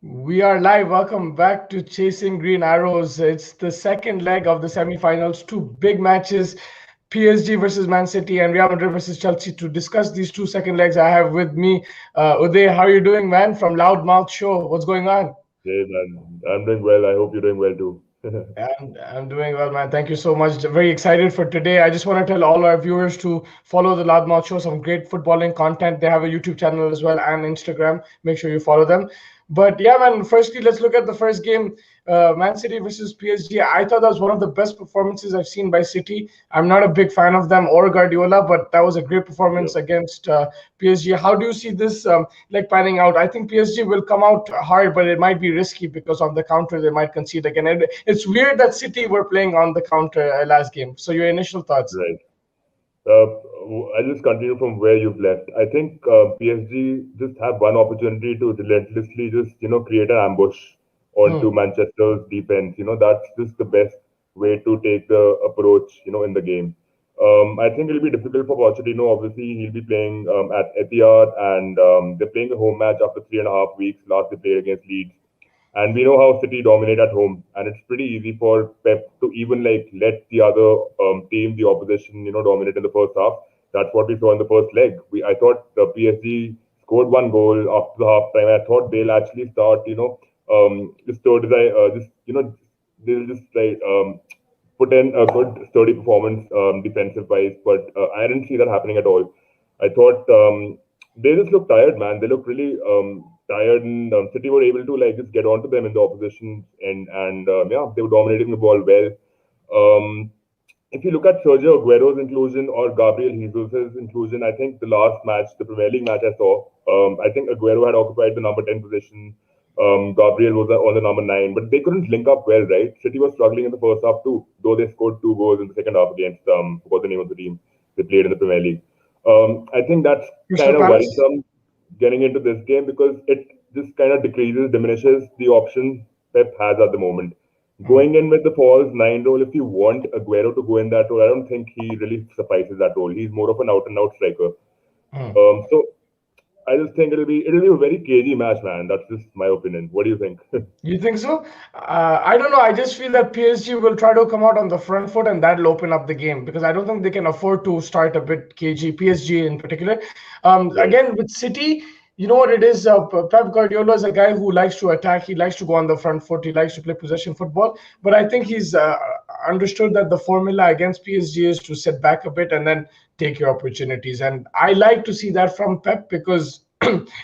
We are live. Welcome back to Chasing Green Arrows. It's the second leg of the semi-finals. Two big matches, PSG versus Man City and Real Madrid versus Chelsea. To discuss these two second legs, I have with me Uday. How are you doing, man? From Loudmouth Show. What's going on? Hey man, I'm doing well. I hope you're doing well too. I'm doing well, man. Thank you so much. Very excited for today. I just want to tell all our viewers to follow the Loudmouth Show. Some great footballing content. They have a YouTube channel as well and Instagram. Make sure you follow them. But yeah, man. Firstly, let's look at the first game, Man City versus PSG. I thought that was one of the best performances I've seen by City. I'm not a big fan of them or Guardiola, but that was a great performance Yep. against PSG. How do you see this like panning out? I think PSG will come out hard, but it might be risky because on the counter they might concede again. It's weird that City were playing on the counter last game. So your initial thoughts? Right. I'll just continue from where you've left. I think PSG just have one opportunity to relentlessly just create an ambush onto Hmm. Manchester's defense. That's just the best way to take the approach in the game. I think it'll be difficult for Pochettino. Obviously, he'll be playing at Etihad, and they're playing a home match after 3.5 weeks. Last they played against Leeds. And we know how City dominate at home, and it's pretty easy for Pep to even like let the other team, the opposition, dominate in the first half. That's what we saw in the first leg. I thought the PSG scored one goal after the half time. I thought they'll actually start, just they'll just like put in a good sturdy performance defensive wise, but I didn't see that happening at all. I thought they just looked tired, man. They looked really tired, and City were able to like just get onto them in the opposition, and yeah, they were dominating the ball well. Um, if you look at Sergio Aguero's inclusion or Gabriel Jesus' inclusion, I think the last match, the Premier League match I saw, I think Aguero had occupied the number 10 position. Gabriel was on the number 9, but they couldn't link up well, right? City was struggling in the first half too, though they scored 2 goals in the second half against, forgot the name of the team they played in the Premier League. I think that's Crystal kind of Palace. worrisome getting into this game because it just kind of decreases, diminishes the options Pep has at the moment. Hmm. Going in with the false nine role, if you want Aguero to go in that role, I don't think he really suffices that role. He's more of an out and out striker. Hmm. So I just think it'll be a very cagey match, man. That's just my opinion. What do you think? You think so? I don't know. I just feel that PSG will try to come out on the front foot, and that'll open up the game because I don't think they can afford to start a bit cagey. PSG in particular. Right. Again with City, you know what it is. Pep Guardiola is a guy who likes to attack. He likes to go on the front foot. He likes to play possession football. But I think he's understood that the formula against PSG is to sit back a bit and then take your opportunities. And I like to see that from Pep because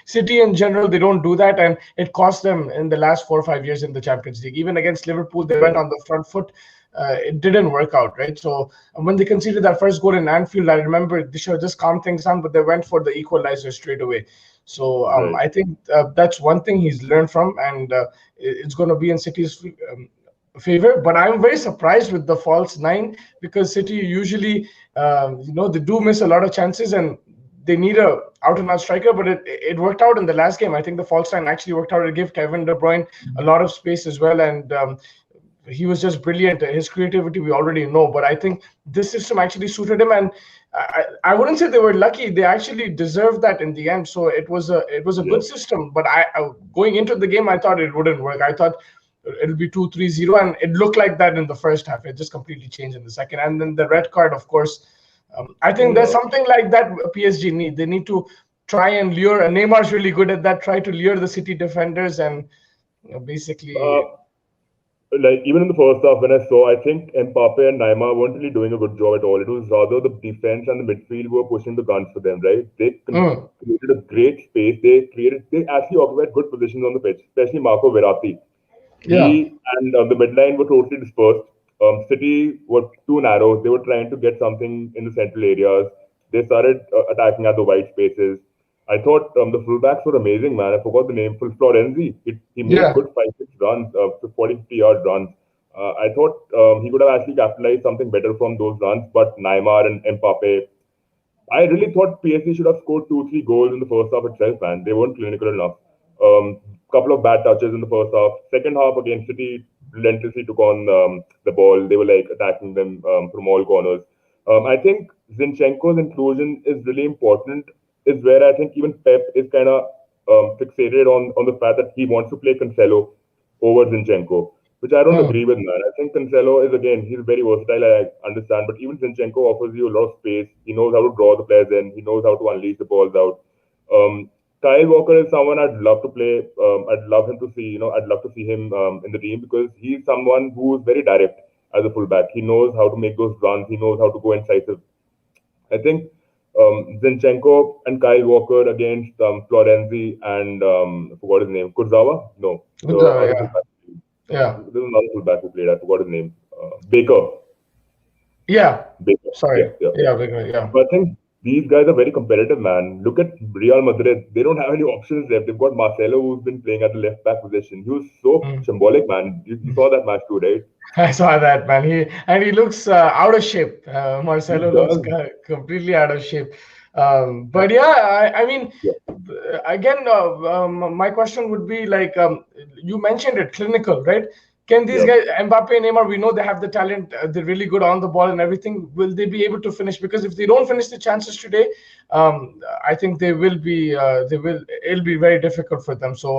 City in general, they don't do that, and it cost them in the last 4 or 5 years in the Champions League. Even against Liverpool, they went Right. on the front foot. It didn't work out, right? So when they conceded that first goal in Anfield, I remember they should have just calmed things down, but they went for the equalizer straight away. So Right. I think that's one thing he's learned from, and it's going to be in City's favor. But I'm very surprised with the false nine because City usually, they do miss a lot of chances and they need a out and out striker. But it worked out in the last game. I think the false nine actually worked out. It gave Kevin De Bruyne a lot of space as well, and he was just brilliant. His creativity we already know, but I think this system actually suited him, and I wouldn't say they were lucky. They actually deserved that in the end. So it was a good Yep. system. But I going into the game, I thought it wouldn't work. I thought it'll be 2-3-0, and it looked like that in the first half. It just completely changed in the second, and then the red card, of course. I think there's Yeah. something like that PSG need. They need to try and lure. And Neymar's really good at that. Try to lure the City defenders and Uh, basically. like even in the first half, when I saw, I think Mbappe and Neymar weren't really doing a good job at all. It was rather the defense and the midfield who were pushing the guns for them, right? Mm, Created a great space. They actually occupied good positions on the pitch, especially Marco Verratti. yeah. He and the midline were totally dispersed. City were too narrow. They were trying to get something in the central areas. They started attacking at the wide spaces. I thought the fullbacks were amazing, man. I forgot the name. Florenzi. He made Yeah. good 5-6 runs, 40, 50-yard runs. I thought he could have actually capitalized something better from those runs, but Neymar and Mbappe, I really thought PSG should have scored 2, 3 goals in the first half itself, man. They weren't clinical enough. Couple of bad touches in the first half. Second half against City, relentlessly took on the ball. They were like attacking them from all corners. I think Zinchenko's inclusion is really important. Is where I think even Pep is kind of fixated on the fact that he wants to play Cancelo over Zinchenko, which I don't agree with, man. I think Cancelo is, again, he's very versatile, I understand, but even Zinchenko offers you a lot of space. He knows how to draw the players in, he knows how to unleash the balls out. Um, Kyle Walker is someone I'd love to play. I'd love him to see, I'd love to see him in the team because he's someone who's very direct as a fullback. He knows how to make those runs, he knows how to go incisive. I think Zinchenko and Kyle Walker against Florenzi and I forgot his name. Kurzawa? No, the other Yeah. fullback. Yeah. There's another fullback who played. I forgot his name. Baker. Yeah. Baker. Sorry. Yeah. Yeah. But I think these guys are very competitive, man. Look at Real Madrid. They don't have any options left. They've got Marcelo, who's been playing at the left back position. He was so symbolic, man. You saw that match too, right? I saw that, man. He looks out of shape. He Marcelo looks does. completely out of shape. But yeah, I mean, Yeah. again, my question would be like, you mentioned it, clinical, right? Can these Yeah. guys, Mbappe, Neymar, we know they have the talent. They're really good on the ball and everything. Will they be able to finish? Because if they don't finish the chances today, I think they will be. They will. It'll be very difficult for them. So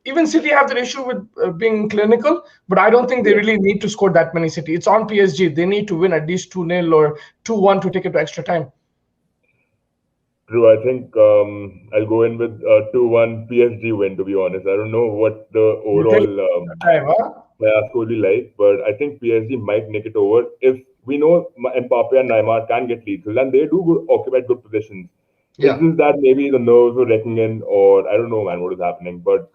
even City have the issue with being clinical, but I don't think they Yeah. really need to score that many. City. It's on PSG. They need to win at least 2-0 or 2-1 to take it to extra time. True. I think I'll go in with 2-1 PSG win, to be honest. I don't know what the You think overall time, huh? players will be like, but I think PSG might nick it over. If we know Mbappe and Neymar can get leads, and they do occupy good positions. It's Yeah. just that maybe the nerves were wrecking in, or I don't know, man, what is happening. But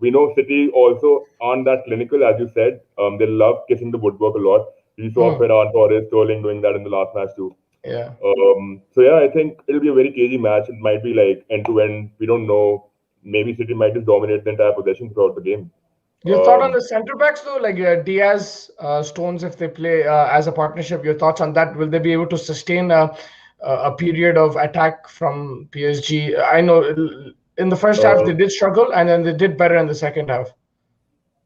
we know City also aren't that clinical, as you said. They love kissing the woodwork a lot. We saw Hmm. Ferran Torres, Sterling doing that in the last match too. Yeah. So yeah, I think it'll be a very cagey match. It might be like end to end. We don't know. Maybe City might just dominate the entire possession throughout the game. Your thought on Um, the center backs though, like Diaz, Stones, if they play as a partnership, your thoughts on that? Will they be able to sustain a period of attack from PSG? I know in the first half uh, they did struggle, and then they did better in the second half.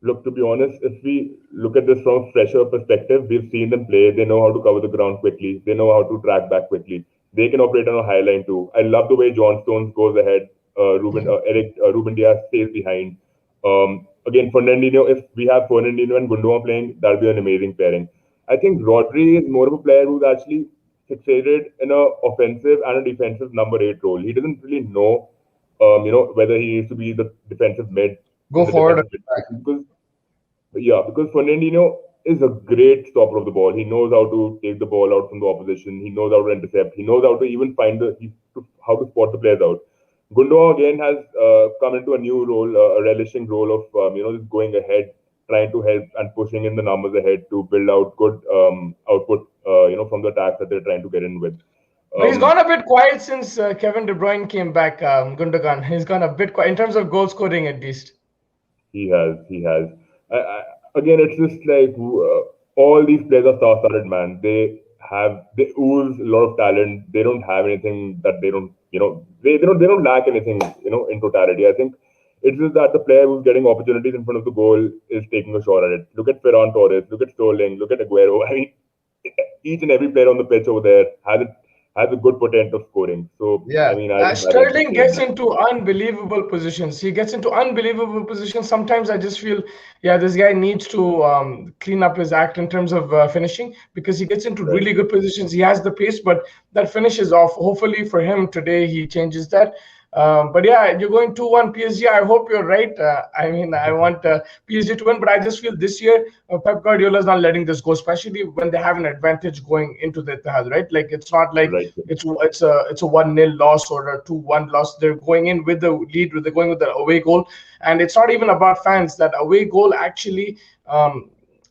Look, to be honest, if we look at this from a fresher perspective, we've seen them play. They know how to cover the ground quickly. They know how to track back quickly. They can operate on a high line too. I love the way John Stones goes ahead. Ruben Diaz stays behind. Again, Fernandinho. If we have Fernandinho and Gundogan playing, that'll be an amazing pairing. I think Rodri is more of a player who's actually fixated in a offensive and a defensive number eight role. He doesn't really know, whether he needs to be the defensive mid Go in the forward. defensive midfield because yeah, because Fernandinho is a great stopper of the ball. He knows how to take the ball out from the opposition. He knows how to intercept. He knows how to even find how to spot the players out. Gundogan again has come into a new role, a relishing role of just going ahead, trying to help and pushing in the numbers ahead to build out good output, from the attacks that they're trying to get in with. But he's Um, gone a bit quiet since Kevin De Bruyne came back. Gundogan, he's gone a bit quiet in terms of goal scoring at least. He has. He has. Again, it's just like all these players are star-studded, man. They ooze a lot of talent. They don't have anything that they don't, they don't lack anything, in totality. I think it's just that the player who's getting opportunities in front of the goal is taking a shot at it. Look at Ferran Torres. Look at Sterling. Look at Aguero. I mean, each and every player on the pitch over there has a good potential of scoring. So I Yeah, mean, I just haven't Sterling sustained gets that. into unbelievable positions. He gets into unbelievable positions. Sometimes I just feel, yeah, this guy needs to clean up his act in terms of finishing because he gets into Right. really good positions. He has the pace, but that finish is off. Hopefully for him today, he changes that. But yeah, you're going 2-1 PSG. I hope you're right. I mean, I want PSG to win, but I just feel this year Pep Guardiola is not letting this go, especially when they have an advantage going into the Etihad, right? Like it's not like Right. it's a 1-0 loss or a 2-1 loss. They're going in with the lead. They're going with the away goal, and it's not even about fans. That away goal actually.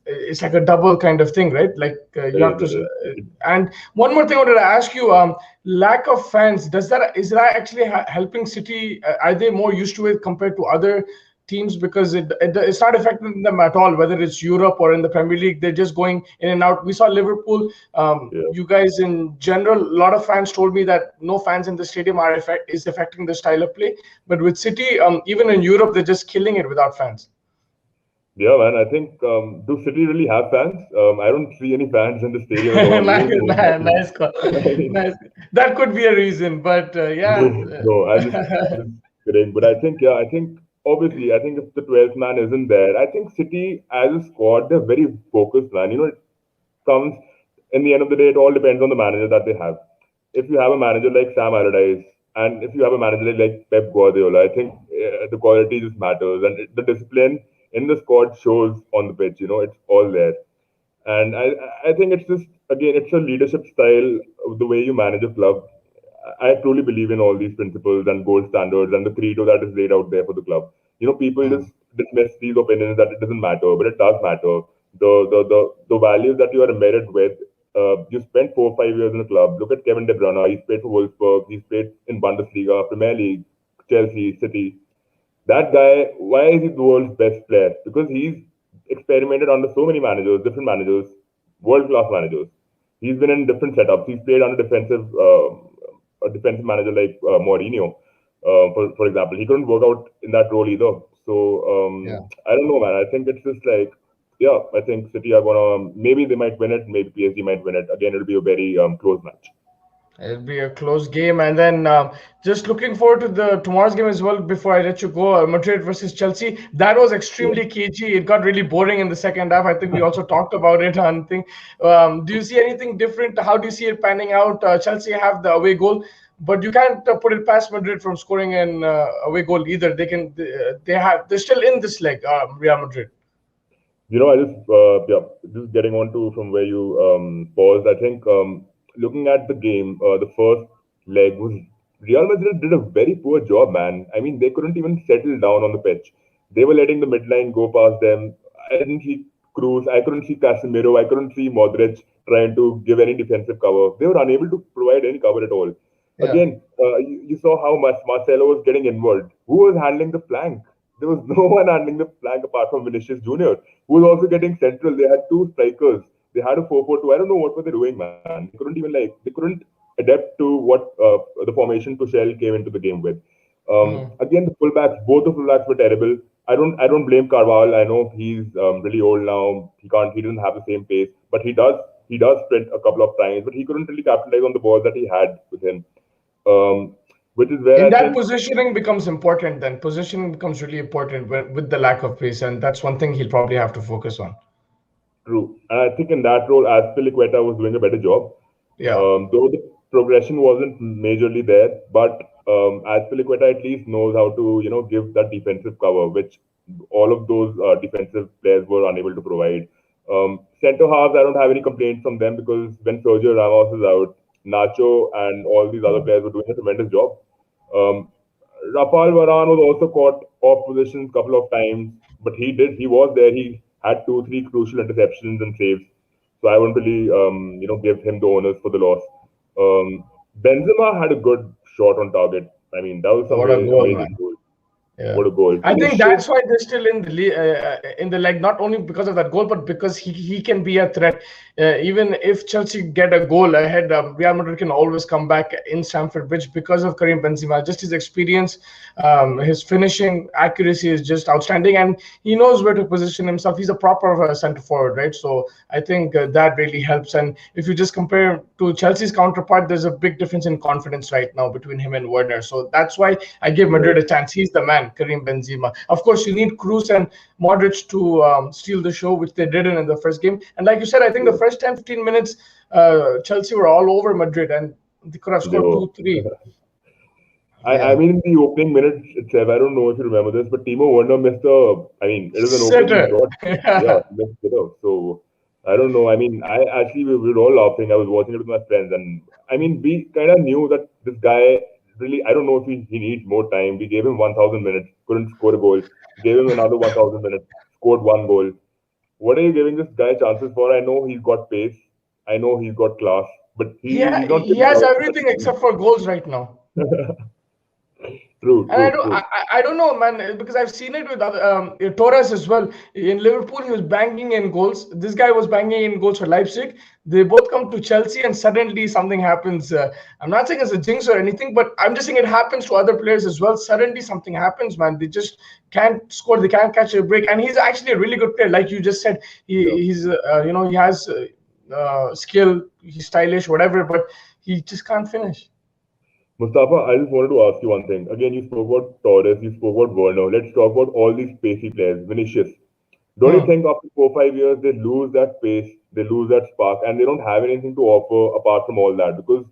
It's like a double kind of thing, right? Like you It have is. to. It is. And one more thing I wanted to ask you: lack of fans. Is that actually helping City? Are they more used to it compared to other teams because it's not affecting them at all, whether it's Europe or in the Premier League. They're just going in and out. We saw Liverpool. Yeah. You guys in general, a lot of fans told me that no fans in the stadium is affecting the style of play. But with City, even in Europe, they're just killing it without fans. Yeah, man. I think do City really have fans? I don't see any fans in the stadium at all, even Nice, in the home matches. nice call. I mean, Nice. That could be a reason, but yeah. no, I'm just kidding. But I think, yeah, I think obviously, I think if the 12th man isn't there, I think City as a squad, they're very focused, man. It comes in the end of the day, it all depends on the manager that they have. If you have a manager like Sam Allardyce, and if you have a manager like Pep Guardiola, I think the quality just matters, and the discipline in the squad shows on the pitch. It's all there. And I think it's just again, it's a leadership style, the way you manage a club. I truly believe in all these principles and gold standards and the credo that is laid out there for the club. People Mm. just dismiss these opinions that it doesn't matter, but it does matter. The values that you are embedded with. You spent 4 or 5 years in the club. Look at Kevin De Bruyne. He's played for Wolfsburg. He's played in Bundesliga, Premier League, Chelsea, City. That guy, why is he the world's best player? Because he's experimented under so many managers, different managers, world class managers. He's been in different setups. He's played under a defensive manager like Mourinho, for example. He couldn't work out in that role either. So Yeah. I don't know, man. I think it's just like, yeah, I think City are gonna maybe they might win it, maybe PSG might win it. Again, it'll be a very close match. It'll be a close game, and then just looking forward to the tomorrow's game as well. Before I let you go, Madrid versus Chelsea. That was Yeah. extremely cagey. It got really boring in the second half. I think we also talked about it on thing. Do you see anything different? How do you see it panning out? Chelsea have the away goal, but you can't put it past Madrid from scoring an away goal either. They're still in this leg. Real Madrid. I just getting on to from where you paused. I think looking at the game, the first leg was Real Madrid did a very poor job, man. I mean, they couldn't even settle down on the pitch. They were letting the midline go past them. I didn't see Cruz. I couldn't see Casemiro. I couldn't see Modric trying to give any defensive cover. They were unable to provide any cover at all. Yeah. Again, you saw how much Marcelo was getting involved. Who was handling the flank? There was no one handling the flank apart from Vinicius Jr., who was also getting central. They had two strikers. They had a 4-4-2. I don't know what were they doing, man. They couldn't adapt to what the formation Tuchel came into the game with. Mm. Again, the fullbacks, both the fullbacks were terrible. I don't blame Carvalho. I know he's really old now. He doesn't have the same pace, but he does sprint a couple of times, but he couldn't really capitalize on the balls that he had with him. Um, which is where In I that think positioning becomes important. Then positioning becomes really important with the lack of pace, and that's one thing he'll probably have to focus on. true. And I think in that role, Azpilicueta was doing a better job. Yeah. Though the progression wasn't majorly there, but Azpilicueta at least knows how to, give that defensive cover, which all of those defensive players were unable to provide. Centre halves, I don't have any complaints from them because when Sergio Ramos is out, Nacho and all these other players were doing a tremendous job. Um, Rafael Varane was also caught off position a couple of times, but he was there. He had two, three crucial interceptions and saves. So I wouldn't really, give him the honors for the loss. Benzema had a good shot on target. I mean, that was some What a very goal, amazing man. goal. Yeah. What a goal. I think Vinicius, that's why they're still in the leg, not only because of that goal, but because he can be a threat. Even if Chelsea get a goal ahead, Real Madrid can always come back in Stamford Bridge because of Karim Benzema. Just his experience, his finishing accuracy is just outstanding, and he knows where to position himself. He's a proper center forward, right? So I think that really helps. And if you just compare to Chelsea's counterpart, there's a big difference in confidence right now between him and Werner. So that's why I give Madrid right. a chance. He's the man, Karim Benzema. Of course, you need Cruz and Modric to steal the show, which they didn't in the first game. And like you said, I think the Yeah, first 10, 15 minutes, Chelsea were all over Madrid and they could have they scored were. 2-3. I Yeah. mean, in the opening minutes itself, I don't know if you remember this, but Timo Werner missed a. I mean, it was an open Sitter. shot. Yeah, he missed it out. So I don't know. I mean, I actually we were all laughing. I was watching it with my friends, and I mean, we kind of knew that this guy really. I don't know if he needs more time. We gave him 1,000 minutes, couldn't score a goal. Gave him another 1,000 minutes, scored one goal. What are you giving this guy chances for? I know he's got pace. I know he's got class, but he's not He getting has out. everything except for goals right now. True, And I true, don't, true. I don't know, man, because I've seen it with other, Torres as well. In Liverpool, he was banging in goals. This guy was banging in goals for Leipzig. They both come to Chelsea, and suddenly something happens. I'm not saying it's a jinx or anything, but I'm just saying it happens to other players as well. Suddenly something happens, man. They just can't score. They can't catch a break. And he's actually a really good player, like you just said. Yeah. He has skill. He's stylish, whatever, but he just can't finish. Mustafa, I just wanted to ask you one thing. Again, you spoke about Torres, you spoke about Werner. Let's talk about all these pacey players. Vinicius. Don't you Hmm. think after 4 5 years they lose that pace, they lose that spark, and they don't have anything to offer apart from all that? Because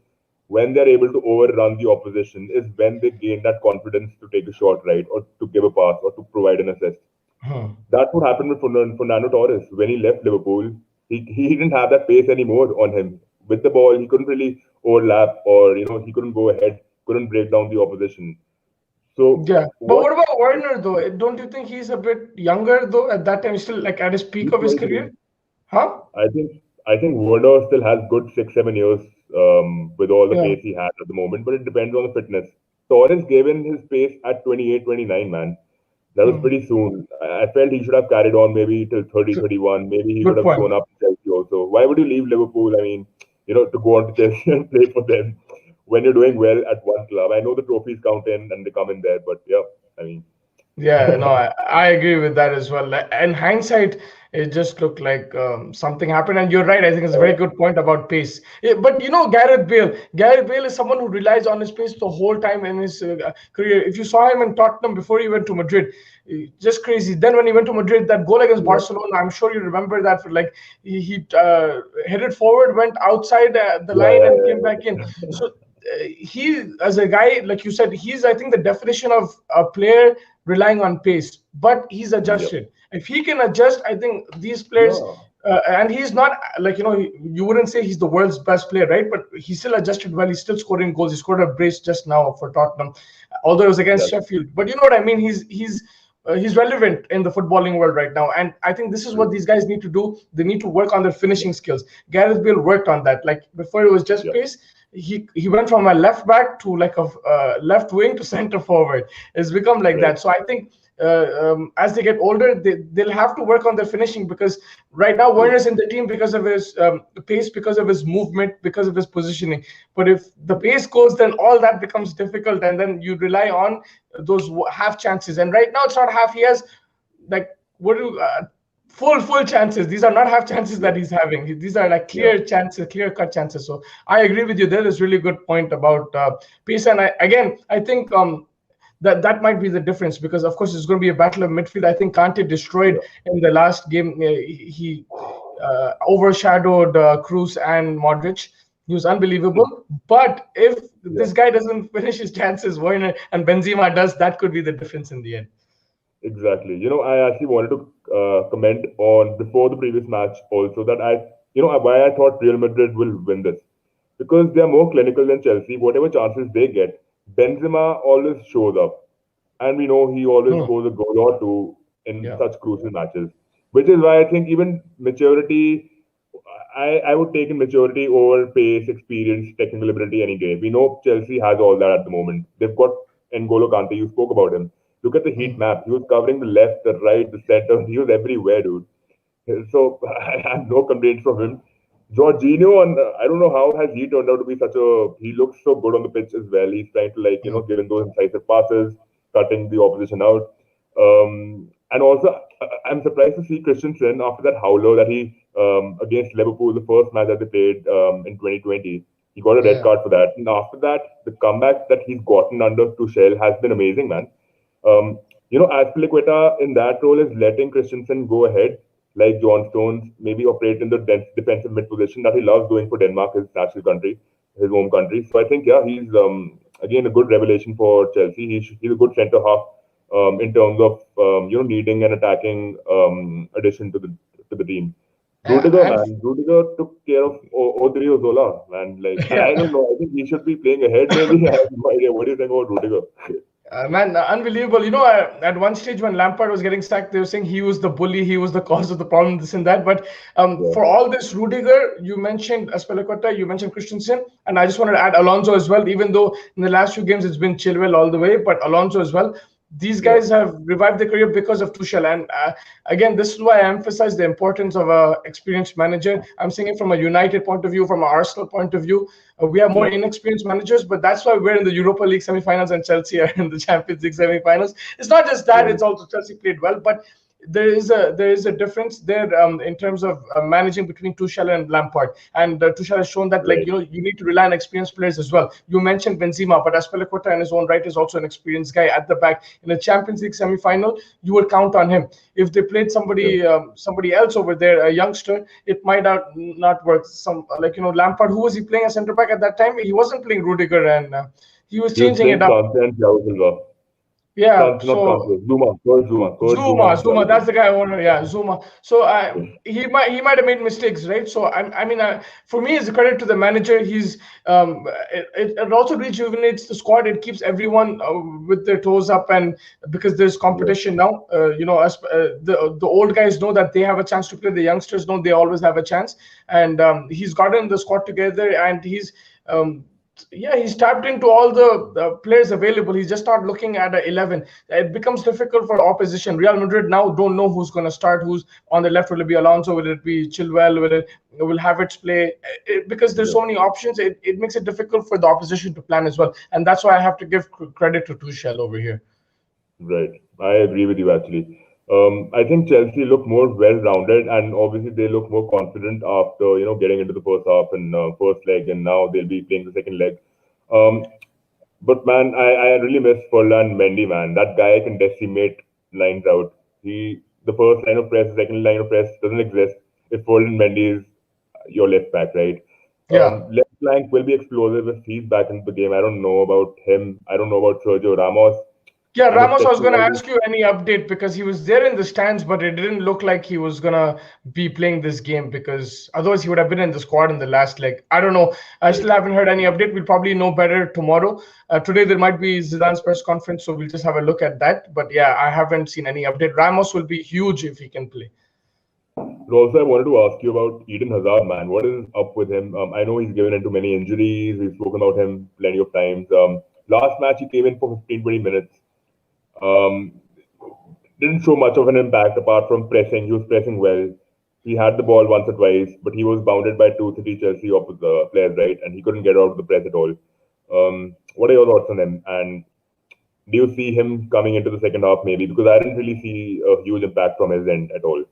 when they're able to overrun the opposition is when they gain that confidence to take a shot right, or to give a pass, or to provide an assist. Hmm. That's what happened with Fernando Torres when he left Liverpool. He didn't have that pace anymore on him. With the ball, he couldn't really overlap, or he couldn't go ahead, couldn't break down the opposition. So Yeah, but what? what about Werner though? Don't you think he's a bit younger though at that time, still like at his peak He's of his 23. career? Huh? I think Werner still has good 6 7 years with all the Yeah. pace he has at the moment, but it depends on the fitness. Torres gave in his pace at 28 29, man. That was Hmm. pretty soon. I felt he should have carried on maybe till 30 So, 31. Maybe he could good have point. shown up in Chelsea also. Why would you leave Liverpool? I mean, to go on to Chelsea and play for them when you're doing well at one club. I know the trophies count in and they come in there, but yeah, I mean, Yeah, no, I agree with that as well. In hindsight, it just looked like something happened. And you're right. I think it's a very good point about pace. Yeah, but Gareth Bale. Gareth Bale is someone who relies on his pace the whole time in his career. If you saw him in Tottenham before he went to Madrid, just crazy. Then when he went to Madrid, that goal against yeah, Barcelona, I'm sure you remember that. For like he headed forward, went outside the yeah, line, and came back in. yeah, So he, as a guy, like you said, he's I think the definition of a player relying on pace, but he's yeah, adjusted. If he can adjust, I think these players, yeah, and he's not like you wouldn't say he's the world's best player, right? But he still adjusted well. He's still scoring goals. He scored a brace just now for Tottenham, although it was against exactly. Sheffield. But you know what I mean? He's relevant in the footballing world right now, and I think this is what True. these guys need to do. They need to work on their finishing skills. Gareth Bale worked on that. Like before, it was just Yeah, pace. He went from a left back to like a left wing to center forward. It's become like right. that. So I think as they get older, they'll have to work on their finishing because right now True. Werner's in the team because of his pace, because of his movement, because of his positioning. But if the pace goes, then all that becomes difficult, and then you rely on those half chances. And right now, it's not half. He has like what do full chances. These are not half chances Yeah, that he's having. These are like yeah, clear chances, clear cut chances. So I agree with you. There is really good point about pace, and I think that might be the difference because of course it's going to be a battle of midfield. I think Kante destroyed yeah. in the last game. He overshadowed Cruz and Modric. He was unbelievable. But if Yeah. this guy doesn't finish his chances, Werner and Benzema does, that could be the difference in the end. Exactly. I actually wanted to comment on before the previous match also that why I thought Real Madrid will win this because they are more clinical than Chelsea. Whatever chances they get, Benzema always shows up, and we know he always Hmm. scores a goal or two in Yeah. such crucial matches. Which is why I think even maturity, I would take in maturity over pace, experience, technical ability any day. We know Chelsea has all that at the moment. They've got N'Golo Kante. You spoke about him. Look at the heat Hmm. map. He was covering the left, the right, the center. He was everywhere, dude. So I have no complaints from him. Jorginho, and I don't know how has he turned out to be such a. He looks so good on the pitch as well. He's trying to Hmm. giving those incisive passes, cutting the opposition out. And also, I'm surprised to see Christensen after that howler that he against Liverpool, the first match that they played in 2020. He got a red Yeah. card for that. And after that, the comeback that he's gotten under Tuchel has been amazing, man. Aspilicueta in that role is letting Christensen go ahead, like John Stones, maybe operate in the defensive mid position that he loves doing for Denmark, his national country, his home country. So I think, yeah, he's again a good revelation for Chelsea. He's a good centre half in terms of needing an attacking addition to the team. Rudiger, And man, Rudiger took care of Odriozola, man. Like, and yeah. I don't know. I think he should be playing ahead. Maybe I have no idea. What do you think about Rudiger? Man, unbelievable. At one stage when Lampard was getting sacked, they were saying he was the bully, he was the cause of the problem, this and that. But Yeah, for all this, Rudiger, you mentioned Aspilicueta, you mentioned Christensen, and I just wanted to add Alonso as well, even though in the last few games it's been Chilwell all the way, but Alonso as well. These yeah, guys have revived their career because of Tuchel. And again, this is why I emphasize the importance of a experienced manager. I'm saying it from a United point of view, from an Arsenal point of view. We have more yeah, inexperienced managers, but that's why we're in the Europa League semi-finals and Chelsea are in the Champions League semi-finals. It's not just that; right, it's also Chelsea played well, but there is a difference there in terms of managing between Tuchel and Lampard. And Tuchel has shown that right, you need to rely on experienced players as well. You mentioned Benzema, but Aspilicueta in his own right is also an experienced guy at the back. In a Champions League semi-final, you would count on him. If they played yeah. somebody else over there, a youngster, it might not work. Some Lampard, who was he playing as centre back at that time? He wasn't playing Rudiger, and he was He was changing it playing up. Kante and Thiago Silva. Yeah, Kante, not so Kante, Zuma, Kurt Zuma Zuma, and Zuma, Thiago that's Silva. the guy I wanted. Yeah, Zuma. So he might have made mistakes, right? So I mean, for me, it's a credit to the manager. It also rejuvenates the squad. It keeps everyone with their toes up, and because there's Yeah, competition now, the old guys know that they have a chance to play. The youngsters know they always have a chance, and he's gotten the squad together, and um, he's tapped into all the players available. He's just not looking at a 11. It becomes difficult for opposition. Real Madrid now don't know who's going to start, who's on the left. Will it be Alonso? Will it be Chilwell? Will Havertz play? Because there's yeah, so many options, it makes it difficult for the opposition to plan as well. And that's why I have to give credit to Tuchel over here. right. I agree with you actually. I think Chelsea look more well-rounded, and obviously they look more confident after getting into the first half and first leg, and now they'll be playing the second leg. Um, But man, I really miss Furlan Mendy, man. That guy can decimate lines out. The first line of press, the second line of press doesn't exist if Furlan Mendy is your left back, right? Yeah. Left flank will be explosive if he's back into the game. I don't know about him. I don't know about Sergio Ramos. Yeah, Ramos, I was going to Unexpected. ask you any update because he was there in the stands, but it didn't look like he was going to be playing this game because otherwise he would have been in the squad in the last leg. I don't know. I still haven't heard any update. We'll probably know better tomorrow. Today there might be Zidane's press conference, so we'll just have a look at that. But yeah, I haven't seen any update. Ramos will be huge if he can play. But also, I wanted to ask you about Eden Hazard, man. What is up with him? I know he's given into many injuries. We've spoken about him plenty of times. Last match, he came in for 15, 20 minutes. Um, didn't show much of an impact apart from pressing. He was pressing well. He had the ball once or twice, but he was bounded by two, three Chelsea players, right? And he couldn't get out of the press at all. What are your thoughts on him? And do you see him coming into the second half maybe? Because I didn't really see a huge impact from his end at all.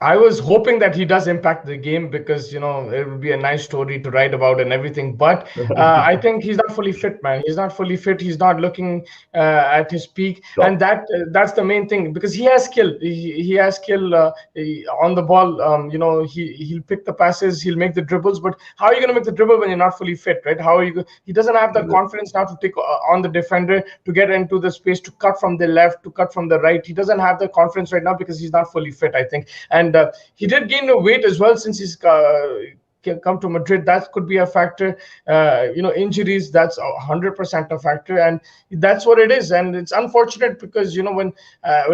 I was hoping that he does impact the game because it would be a nice story to write about and everything. But I think he's not fully fit, man. He's not fully fit. He's not looking at his peak, and Sure. that's the main thing because he has skill. He has skill on the ball. He'll pick the passes. He'll make the dribbles. But how are you going to make the dribble when you're not fully fit, right? How are you? He doesn't have the confidence now to take on the defender, to get into the space, to cut from the left, to cut from the right. He doesn't have the confidence right now because he's not fully fit, I think. And he did gain a weight as well since he's come to Madrid. That could be a factor. Injuries, that's 100% a factor, and that's what it is. And it's unfortunate because when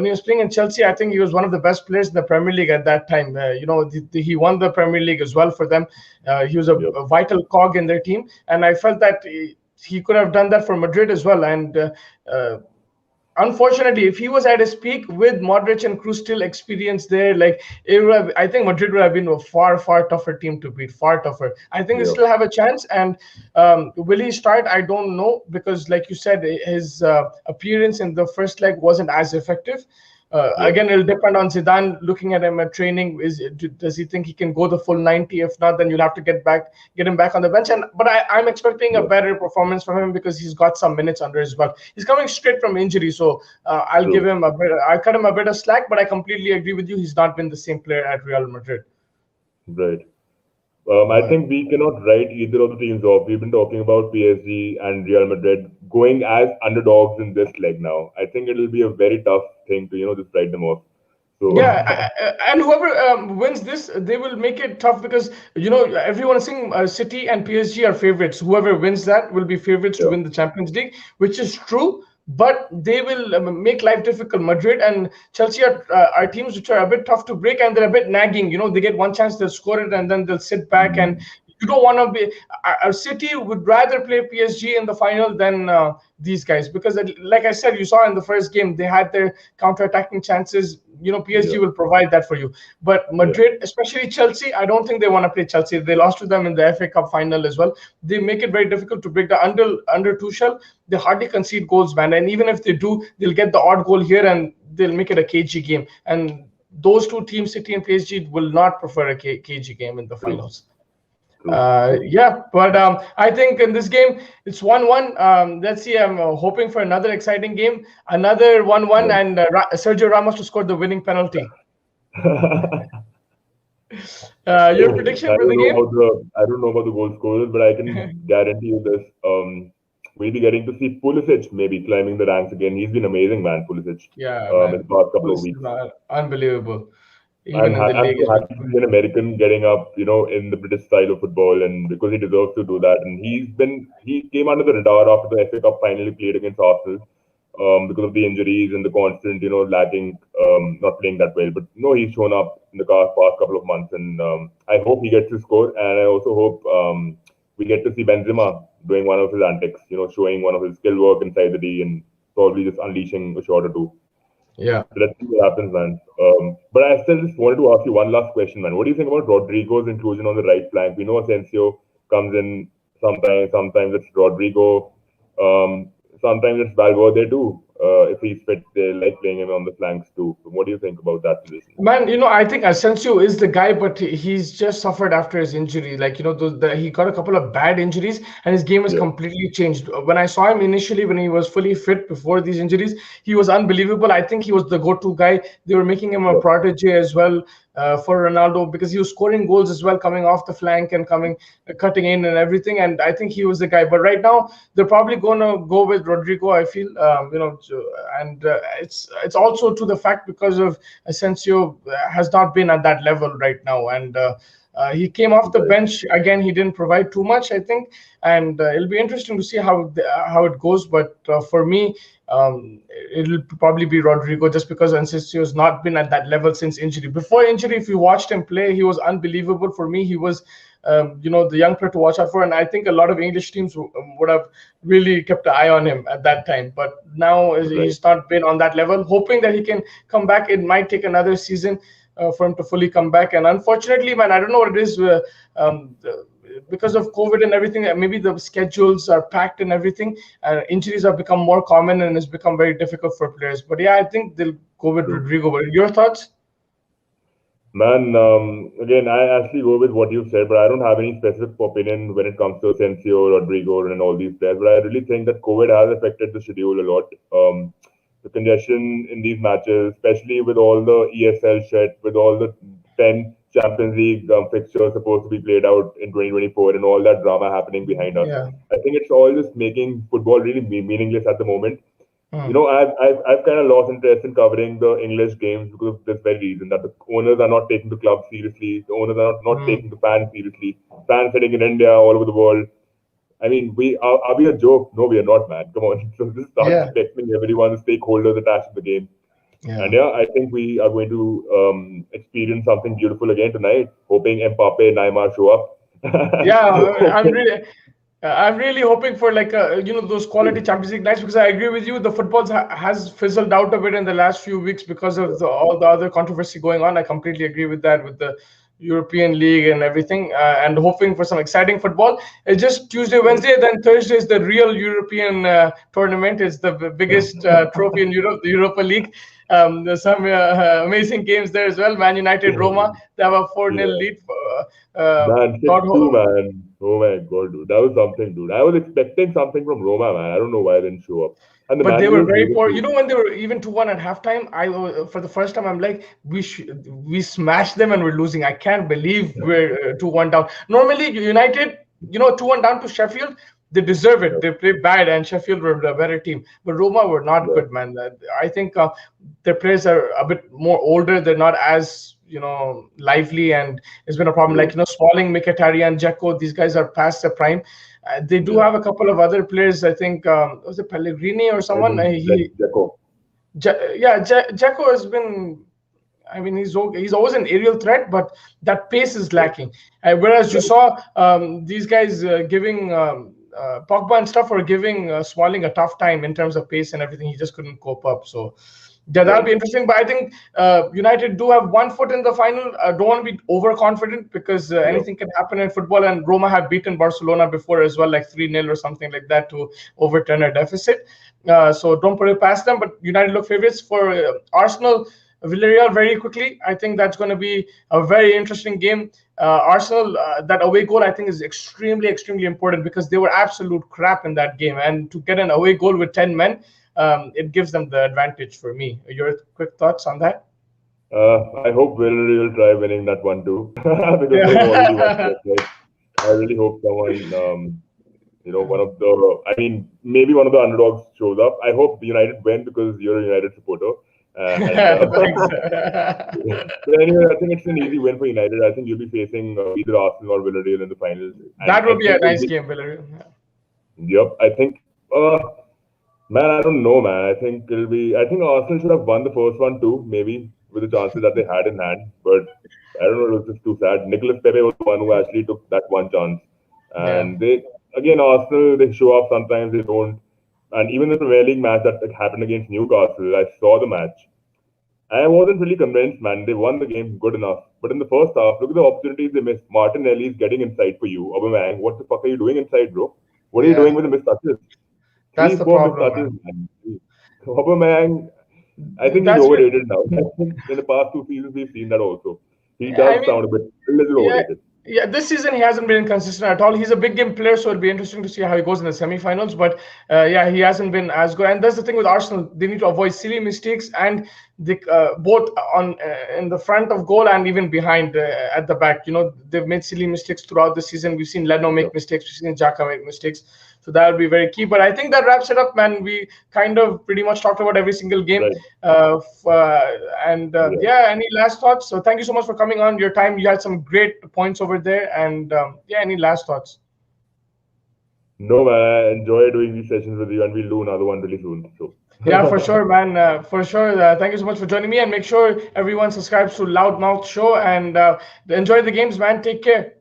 he was playing in Chelsea, I think he was one of the best players in the Premier League at that time. He won the Premier League as well for them. He was Yep. a vital cog in their team, and I felt that he could have done that for Madrid as well. And unfortunately, if he was at his peak with Modric and Kroos still experience there, like I think Madrid would have been a far, far tougher team to beat, far tougher. I think they Yeah. still have a chance. And will he start? I don't know because, like you said, his appearance in the first leg wasn't as effective. Yep. Again, it'll depend on Zidane looking at him at training. Does he think he can go the full 90? If not, then you'll have to get him back on the bench. But I'm expecting a Yep. better performance from him because he's got some minutes under his belt. He's coming straight from injury, so I'll give True. him a bit. I cut him a bit of slack, but I completely agree with you. He's not been the same player at Real Madrid. Right. I Uh, think we cannot write either of the teams off. We've been talking about PSG and Real Madrid going as underdogs in this leg now. I think it'll be a very tough thing to, just write them off. So, Yeah, and whoever wins this, they will make it tough because everyone is saying City and PSG are favorites. Whoever wins that will be favorites to yeah, win the Champions League, which is true. but they will make life difficult. Madrid and Chelsea are teams which are a bit tough to break, and they're a bit nagging. They get one chance, they'll score it, and then they'll sit back. And Mm. you don't want to be. Our City would rather play PSG in the final than these guys, because, like I said, you saw in the first game they had their counter-attacking chances. PSG Yeah, will provide that for you. But yeah, Madrid, especially Chelsea, I don't think they want to play Chelsea. They lost to them in the FA Cup final as well. They make it very difficult to break the under Tuchel. They hardly concede goals, man. And even if they do, they'll get the odd goal here and they'll make it a cagey game. And those two teams, City and PSG, will not prefer a cagey game in the true, finals. true, true. Yeah, but I think in this game it's 1-1. Let's see. I'm hoping for another exciting game, another 1-1, Yeah. and Sergio Ramos to score the winning penalty. Your prediction for the game? I don't know about the goal scorers, but I can guarantee you this. We'll be getting to see Pulisic maybe climbing the ranks again. He's been amazing, man, Pulisic, Yeah, in man, the past couple of Pulisic is weeks. unbelievable, even in the I'm league so as happy well. to see an American getting up, in the British style of football, and because he deserves to do that. And he came under the radar after the FA Cup finally played against Arsenal, because of the injuries and the constant, lacking, not playing that well. But no, he's shown up in the past couple of months, and I hope he gets to score. And I also hope we get to see Benzema doing one of his antics, showing one of his skill work inside the D and probably just unleashing a shot or two. Yeah. So let's see what happens, man. But I still just wanted to ask you one last question, man. What do you think about Rodrigo's inclusion on the right flank? We know Asensio comes in sometimes. Sometimes it's Rodrigo. Sometimes it's Valverde too. If he's fit, they like playing him on the flanks too. So what do you think about that position? Man, I think Asensio is the guy, but he's just suffered after his injury. Like, he got a couple of bad injuries and his game has Yeah, completely changed. When I saw him initially, when he was fully fit before these injuries, he was unbelievable. I think he was the go-to guy. They were making him a yeah, protege as well, for Ronaldo, because he was scoring goals as well, coming off the flank and cutting in and everything. And I think he was the guy. But right now, they're probably going to go with Rodrigo, I feel. And it's also to the fact because of Asensio has not been at that level right now, and he came off the right. bench again. He didn't provide too much, I think, and it'll be interesting to see how it goes. But for me, it'll probably be Rodrigo, just because Asensio has not been at that level since injury. Before injury, if you watched him play, he was unbelievable. For me, he was the young player to watch out for. And I think a lot of English teams would have really kept an eye on him at that time. But now Right. he's not been on that level. Hoping that he can come back. It might take another season for him to fully come back. And unfortunately, man, I don't know what it is. Because of COVID and everything, maybe the schedules are packed and everything. Injuries have become more common and it's become very difficult for players. But yeah, I think they'll go with True. Rodrigo. But your thoughts? Man, again, I actually go with what you said, but I don't have any specific opinion when it comes to Asensio, Rodrigo, and all these players. But I really think that COVID has affected the schedule a lot. The congestion in these matches, especially with all the ESL shit, with all the 10 Champions League fixtures supposed to be played out in 2024, and all that drama happening behind us. Yeah. I think it's all just making football really meaningless at the moment. Hmm. I've kind of lost interest in covering the English games because of this very reason, that the owners are not taking the club seriously. The owners are not Hmm. taking the fans seriously. Fans sitting in India, all over the world. I mean, are we a joke? No, we are not, man. Come on. So just start Yeah. respecting everyone, the stakeholders attached to the game. And Yeah. yeah, I think we are going to experience something beautiful again tonight. Hoping Mbappe, Neymar show up. Yeah, Hoping, I'm really hoping for like those quality Champions League nights, because I agree with you. The football has fizzled out a bit in the last few weeks because of all the other controversy going on. I completely agree with that, with the European League and everything, and hoping for some exciting football. It's just Tuesday, right. Wednesday, then Thursday is the real European tournament. It's the biggest trophy in Europe, the Europa League. There's some amazing games there as well. Man United, Roma, they have a 4-0 Yeah. lead. Man, God, 6-2, man. Oh my god, dude. That was something, dude. I was expecting something from Roma, man. I don't know why they didn't show up. And the but Man they U were was very losing poor. too. When they were even 2-1 at halftime, for the first time I'm like, we smashed them and we're losing. I can't believe we're 2-1 down. Normally, United, 2-1 down to Sheffield, they deserve it. Yeah, They play bad, and Sheffield were the better team. But Roma were not yeah, good, man. I think their players are a bit more older. They're not as lively, and it's been a problem. Like, Smalling, Mkhitaryan, Dzeko, these guys are past their prime. They do have a couple of other players. I think was it Pellegrini or I someone? think Dzeko. Dzeko has been. I mean, he's always an aerial threat, but that pace is lacking. Whereas you saw these guys giving Pogba and stuff, or giving Smalling a tough time in terms of pace and everything. He just couldn't cope up. So yeah, that'll be interesting. But I think United do have one foot in the final. Don't want to be overconfident, because anything can happen in football. And Roma have beaten Barcelona before as well, like 3-0 or something like that, to overturn a deficit. So don't put it past them. But United look favorites. For Arsenal, Villarreal, very quickly, I think that's going to be a very interesting game. Arsenal, that away goal, I think, is extremely, extremely important, because they were absolute crap in that game. And to get an away goal with 10 men, it gives them the advantage for me. Your quick thoughts on that? I hope Villarreal will try winning that one too, because they've already won it, right? I really hope someone, maybe one of the underdogs shows up. I hope United win, because you're a United supporter. Thanks. But anyway, I think it's an easy win for United. I think you'll be facing either Arsenal or Villarreal in the finals. And That I would be a think nice game, Villarreal. Yep, I think. Man, I don't know, man. I think Arsenal should have won the first one too, maybe with the chances that they had in hand. But I don't know, it was just too sad. Nicolas Pepe was the one who actually took that one chance. And Arsenal, they show up sometimes, they don't. And even the Premier League match that happened against Newcastle, I saw the match. I wasn't really convinced, man. They won the game good enough. But in the first half, look at the opportunities they missed. Martinelli is getting inside for you. Aubameyang, what the fuck are you doing inside, bro? What are you doing with the missed touches? That's the 3-4 missed problem, touches, man. Aubameyang, I think he's That's good. overrated now. I think in the past 2 seasons, we've seen that also. He I does mean, sound a little yeah, overrated. yeah. This season he hasn't been consistent at all. He's a big game player, so it'll be interesting to see how he goes in the semifinals. But yeah, he hasn't been as good. And that's the thing with Arsenal; they need to avoid silly mistakes, and both on in the front of goal and even behind at the back. They've made silly mistakes throughout the season. We've seen Leno make mistakes. We've seen Xhaka make mistakes. So that will be very key. But I think that wraps it up, man. We kind of pretty much talked about every single game. Any last thoughts? So thank you so much for coming on. Your time, you had some great points over there. And any last thoughts? No, man, I enjoy doing these sessions with you, and we'll do another one really soon. So yeah, for sure, man. For sure. Thank you so much for joining me, and make sure everyone subscribes to Loudmouth Show, and enjoy the games, man. Take care.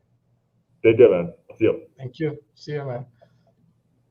Take care, man. See you. Thank you. See you, man.